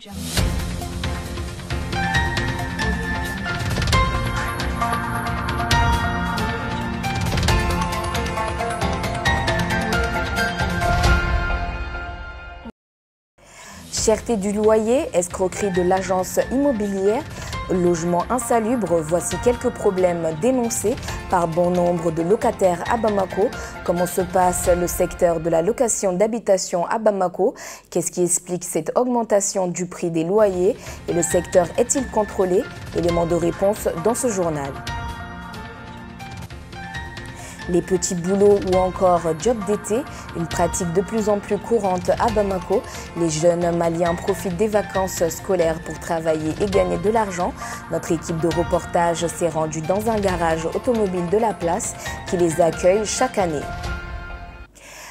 Cherté du loyer, escroquerie de l'agence immobilière, logement insalubre, voici quelques problèmes dénoncés par bon nombre de locataires à Bamako. Comment se passe le secteur de la location d'habitation à Bamako? Qu'est-ce qui explique cette augmentation du prix des loyers? Et le secteur est-il contrôlé? Élément de réponse dans ce journal. Les petits boulots ou encore job d'été, une pratique de plus en plus courante à Bamako. Les jeunes Maliens profitent des vacances scolaires pour travailler et gagner de l'argent. Notre équipe de reportage s'est rendue dans un garage automobile de la place qui les accueille chaque année.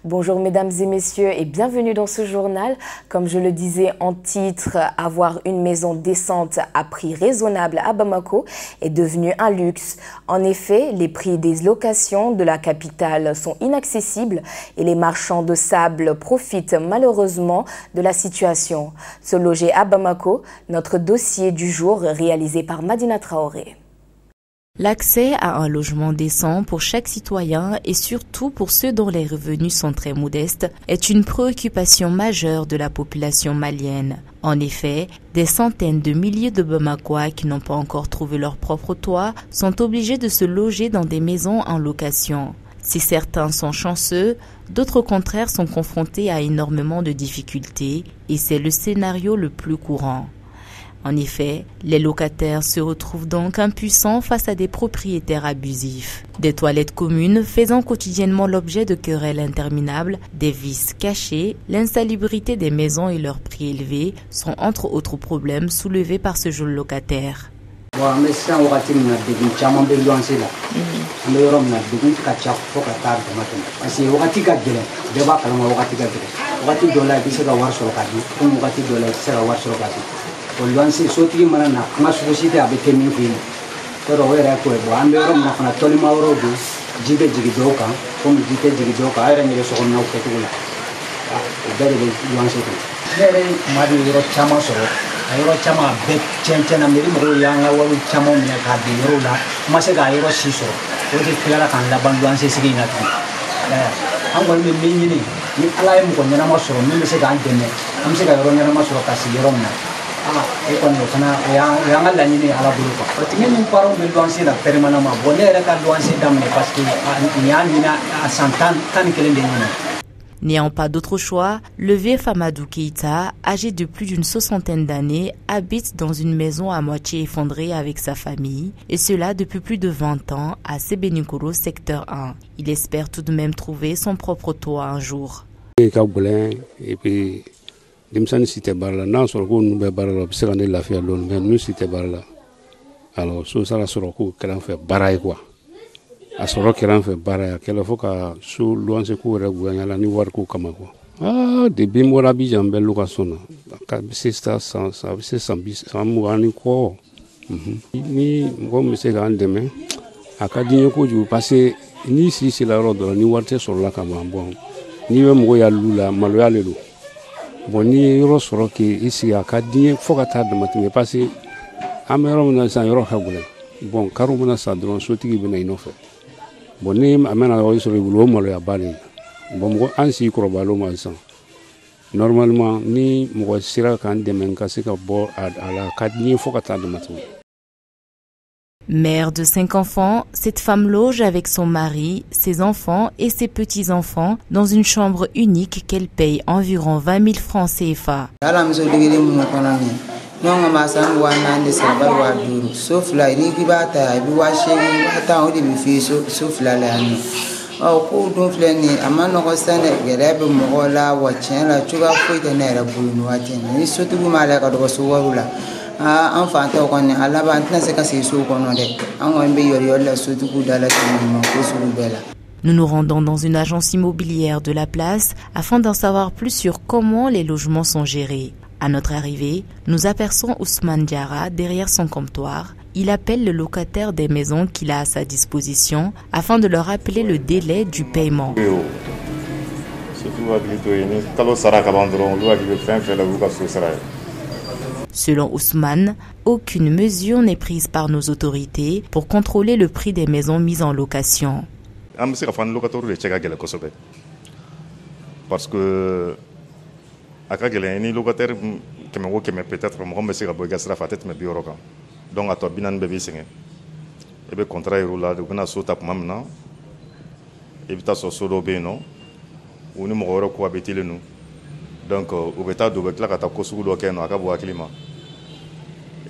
Bonjour mesdames et messieurs et bienvenue dans ce journal. Comme je le disais en titre, avoir une maison décente à prix raisonnable à Bamako est devenu un luxe. En effet, les prix des locations de la capitale sont inaccessibles et les marchands de sable profitent malheureusement de la situation. Se loger à Bamako, notre dossier du jour réalisé par Madina Traoré. L'accès à un logement décent pour chaque citoyen et surtout pour ceux dont les revenus sont très modestes est une préoccupation majeure de la population malienne. En effet, des centaines de milliers de Bamakois qui n'ont pas encore trouvé leur propre toit sont obligés de se loger dans des maisons en location. Si certains sont chanceux, d'autres au contraire sont confrontés à énormément de difficultés et c'est le scénario le plus courant. En effet, les locataires se retrouvent donc impuissants face à des propriétaires abusifs. Des toilettes communes faisant quotidiennement l'objet de querelles interminables, des vices cachés, l'insalubrité des maisons et leurs prix élevés sont entre autres problèmes soulevés par ce jeune locataire. Luansi sotigi mana na kuma sugusite a bɛ kɛ min fɛ yen tɔrɔ o yɛrɛ ko ye bon an bɛ yɔrɔ min na fana tɔlima yɔrɔ don ji bɛ jigin dɔw kan komi ji tɛ jigin dɔw kan a yɛrɛ ɲɛ bɛ sokɔnɔnaw kɛcogo la o bɛɛ de bɛ luansi kɔnɔ ne yɛrɛ ye kuma de yɔrɔ caman sɔrɔ a yɔrɔ caman a bɛɛ cɛn na mɛri mɔgɔw y'an ka wari caman minɛ k'a di yɔrɔw la n ma se k'a yɔrɔ si sɔrɔ o de tilala k'an laban luansi sigi in na tuguni an kɔni bɛ min ɲini ni ala ye mɔgɔ ɲɛnama sɔrɔ min bɛ se k'an dɛmɛ an bɛ se ka yɔrɔ ɲɛnama sɔrɔ ka sigi yɔrɔ min na. N'ayant pas d'autre choix, le vieux Famadou Keïta, âgé de plus d'une soixantaine d'années, habite dans une maison à moitié effondrée avec sa famille, et cela depuis plus de 20 ans à Sebenikoro, secteur 1. Il espère tout de même trouver son propre toit un jour. Denmisɛnnin si tɛ baara la n'a sɔrɔ ko ninnu bɛ baara la o bɛ se ka ne lafiya dɔɔni mais ninnu si tɛ baara la alors so sara sɔrɔ ko kɛra an fɛ baara ye quoi a sɔrɔ kɛra an fɛ baara ye a kɛra fo ka so luwanse ko yɛrɛ goyanya la ni wari ko kama quoi depuis n bɔra Abidjan n bɛ location na a bɛ se san 20 ni kɔ ni mɔgɔ min bɛ se k'an dɛmɛ a ka di n ye kojugu parce que n'i si sera yɔrɔ dɔ la ni wari tɛ sɔrɔla ka ban bon n'i bɛ mɔgɔ ya lu la maloya le don. Bon, ni yɔrɔ sɔrɔ k'i sigi a ka di n ye fo ka taa dama tɛmɛ parce que an bɛ yɔrɔ min na sisan yɔrɔ ka gɛlɛn bon kariw bɛna sa dɔrɔn sotigi bɛna i nɔfɛ bon ni a mɛna yɔrɔ sɔrɔ i bolo o maloyaba de ye bon mɔgɔ an si kɔrɔbayalen ma sisan normalement ni mɔgɔ sera k'an dɛmɛ ka se ka bɔ a la a ka di n ye fo ka taa dama tɛmɛ. Mère de 5 enfants, cette femme loge avec son mari, ses enfants et ses petits-enfants dans une chambre unique qu'elle paye environ 20 000 francs CFA. Nous nous rendons dans une agence immobilière de la place afin d'en savoir plus sur comment les logements sont gérés. À notre arrivée, nous apercevons Ousmane Diarra derrière son comptoir. Il appelle le locataire des maisons qu'il a à sa disposition afin de leur rappeler le délai du paiement. Selon Ousmane, aucune mesure n'est prise par nos autorités pour contrôler le prix des maisons mises en location. Parce que les locataires peut-être donc à toi binan bébé singé et be contrat là de bena sota mamna et bita so sodo be no ou ni mo ko abetile nous donc au beta do be kla kata ko sugu do keno aka bo akilima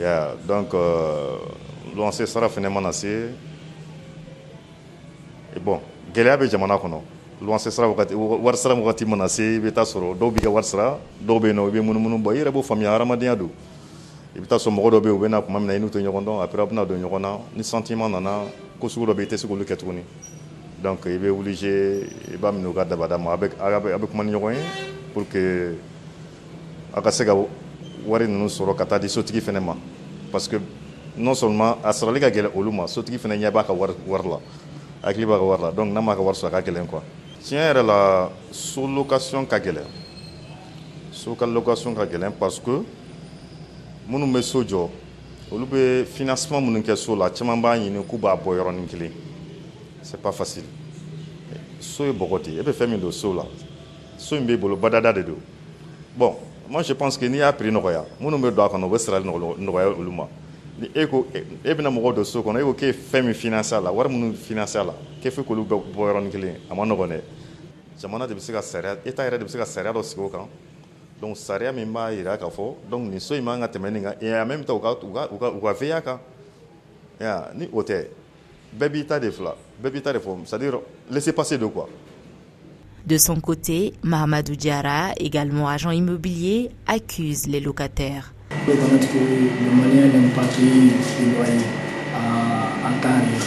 ya donc lancé sara finalement assez et bon gele abe jamana kono lancé sara wakati war sara wakati menacé beta soro do biga war sara do be no be munu bo yere bo famia ramadia do il y a des gens qui ont des sentiments donc il est obligé avec pour que parce que non seulement à ce moment-là, la sous-location parce que munu me sojo olu be financement munu ke so la chama ba yin ku ba boyoro ni kile c'est pas facile so e bogoti e be femi do so la so mbe bolo badada de do bon moi je pense que ni a pris no ya munu me do akono westral no ya oluma ni eko e be na mo do so kono e ke femi financier la war munu financier la ke fe ko lu boyoro ni kile amano gone jamana de bisika sera eta era de bisika sera do siko kan donc saria mimba ira ka fo donc ni so imanga temeninga et en même temps uka veaka ya ni hôtel bebita de fla bebita de forme c'est-à-dire laisser passer de quoi. De son côté, Mahamadou Diara, également agent immobilier, accuse les locataires. Il faut connaître que le Malien n'aime pas payer les loyers en temps réel.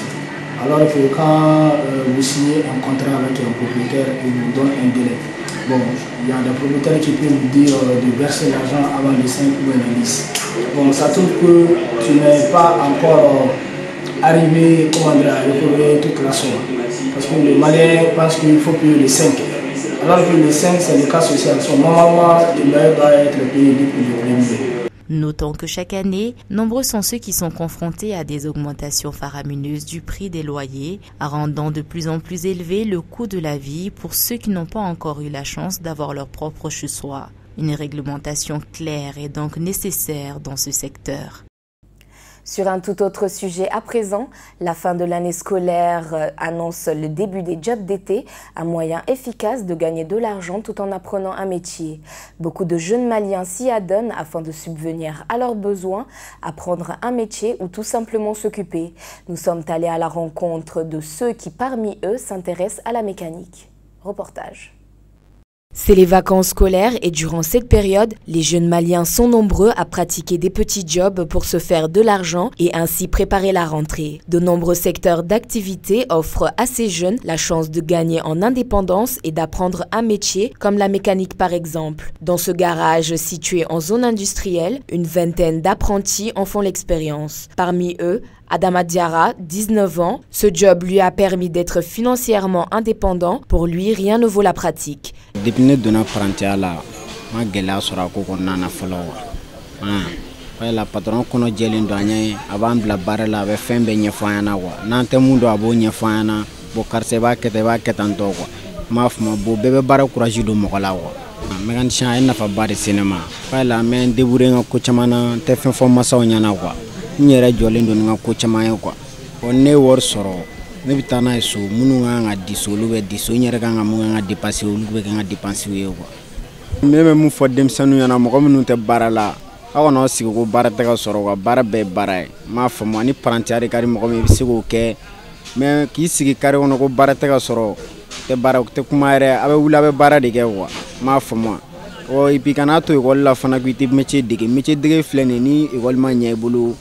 Alors que quand vous signez un contrat avec un propriétaire, il vous donne un délai. Bon, il y a des propriétaires qui peuvent vous dire de verser l'argent avant le 5 ou le 10. Bon, ça trouve que tu n'es pas encore arrivé à recouvrer toute la somme. Parce que le Malien pense qu'il faut payer le 5. Alors que le 5, c'est le cas social. Normalement, le loyer doit être payé depuis le premier. Notons que chaque année, nombreux sont ceux qui sont confrontés à des augmentations faramineuses du prix des loyers, rendant de plus en plus élevé le coût de la vie pour ceux qui n'ont pas encore eu la chance d'avoir leur propre chez-soi. Une réglementation claire est donc nécessaire dans ce secteur. Sur un tout autre sujet à présent, la fin de l'année scolaire annonce le début des jobs d'été, un moyen efficace de gagner de l'argent tout en apprenant un métier. Beaucoup de jeunes Maliens s'y adonnent afin de subvenir à leurs besoins, apprendre un métier ou tout simplement s'occuper. Nous sommes allés à la rencontre de ceux qui parmi eux s'intéressent à la mécanique. Reportage. C'est les vacances scolaires et durant cette période, les jeunes Maliens sont nombreux à pratiquer des petits jobs pour se faire de l'argent et ainsi préparer la rentrée. De nombreux secteurs d'activité offrent à ces jeunes la chance de gagner en indépendance et d'apprendre un métier comme la mécanique par exemple. Dans ce garage situé en zone industrielle, une vingtaine d'apprentis en font l'expérience. Parmi eux, Adama Diara, 19 ans, ce job lui a permis d'être financièrement indépendant. Pour lui, rien ne vaut la pratique. Depuis que je suis apprenti, je suis la patron kono jelin do anya avant la barre la be fembe nyefana wa nante mundo abo nyefana bo karse ba ketanto ko mafma bo bebe bara courage do mokola wa megan sha en fa bari cinéma la men debouré ko chamana te fen formation nyana kwa nyere jolin do nga ko chamaya kwa onne wor soro ne bitana so munu nga disolu be diso nyere nga mu nga dépasser lu be nga dépenser we kwa meme mu fo dem sanu yana mo ko munu te barala aw no sigi ko bara ta ka soro wa bara be bara ma fo mo ni prantiare kari mo ko me sigi ke me ki sigi kari wono ko bara ta ka soro te bara te kumare abe wula be bara de ke wa ma fo mo o ipikana to ko la fana ku ti métier dige flene ni igol ma nyay bulu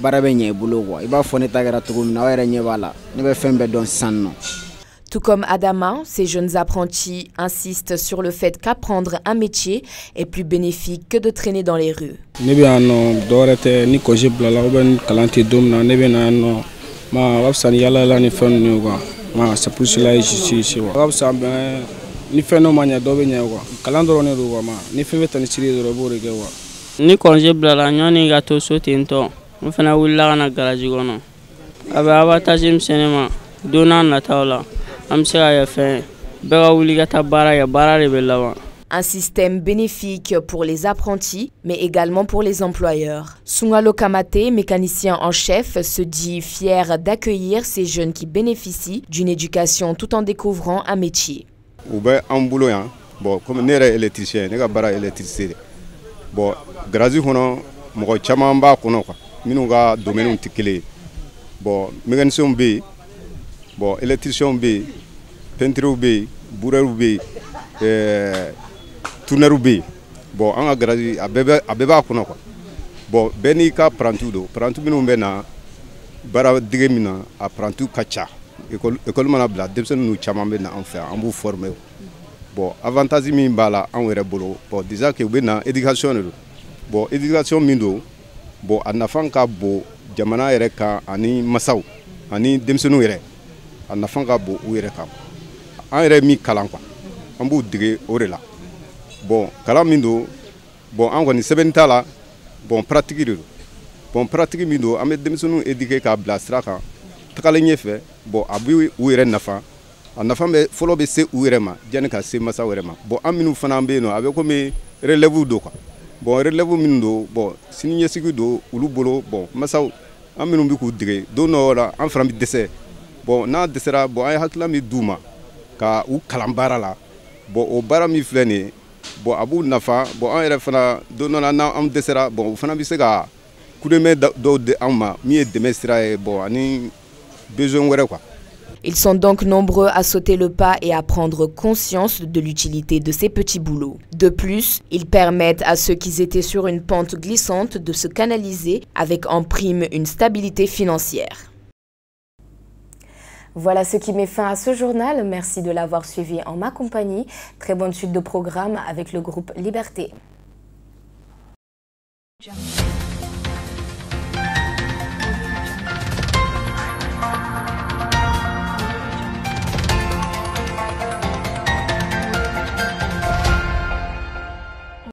bara be nyay bulu wa iba fo ne tagara to ko na were nyebala ne be fembe don sanno. Tout comme Adama, ces jeunes apprentis insistent sur le fait qu'apprendre un métier est plus bénéfique que de traîner dans les rues. C'est pour cela que je suis ici. Ni fait no mania dobe nya wa kalandro ne do wa ma ni fait vetani siri do bo re wa Ni congé blala nyoni ga to so tento. On fana wulila kana garage kono. Abe avantage msenema dona na tawla. Am se ya fe. Bega wuli ga ta bara ya bara re belawa. Un système bénéfique pour les apprentis, mais également pour les employeurs. Sungalo Kamate, mécanicien en chef, se dit fier d'accueillir ces jeunes qui bénéficient d'une éducation tout en découvrant un métier. Bon, comme nous sommes électriciens, nous sommes électriciens. Bon, grâce à nous, nous avons un domaine qui bon, mécanicien B, bon, électricien B, peintre B, bourreau B, tourneur B. Bon, on a grâce à Beba. Bon, Benika prend tout. Prend tout le monde bara digemina apprend tout kacha. École manabla, depuis nous chamons en faire, on vous former. Bon, avantage min bala en wéré bolo. Bon, déjà que vous na éducation. Bon, éducation mindo. Bon, anafan ka bo jamana yere ka ani masaw ani demsenu yere. Anafan ka bo wéré ka. An yere mi kalan kwa. An bu dige orela. Bon, kalan mindo. Bon, an ko ni sebenta la. Bon, pratique do. Bon, pratique mindo am demsenu éduquer ka blastra ka. Takale nyefe. Bon, abi wéré nafa. Nafa be folo be se urema jani ka se masa urema bon aminu fana be no avec comme relève do quoi bon relève min do bon sinye sigu do ulu bolo bon masa aminu bi ku dire do no la en fram bi dessert bon na dessert bon ay hakla mi duma ka u kalambara la bon o bara mi flene bon abu nafa bon an ere fana do no na am dessert bon fana bi se ga kudeme do de amma mi demestra bon ani besoin were quoi. Ils sont donc nombreux à sauter le pas et à prendre conscience de l'utilité de ces petits boulots. De plus, ils permettent à ceux qui étaient sur une pente glissante de se canaliser avec en prime une stabilité financière. Voilà ce qui met fin à ce journal. Merci de l'avoir suivi en ma compagnie. Très bonne suite de programme avec le groupe Liberté.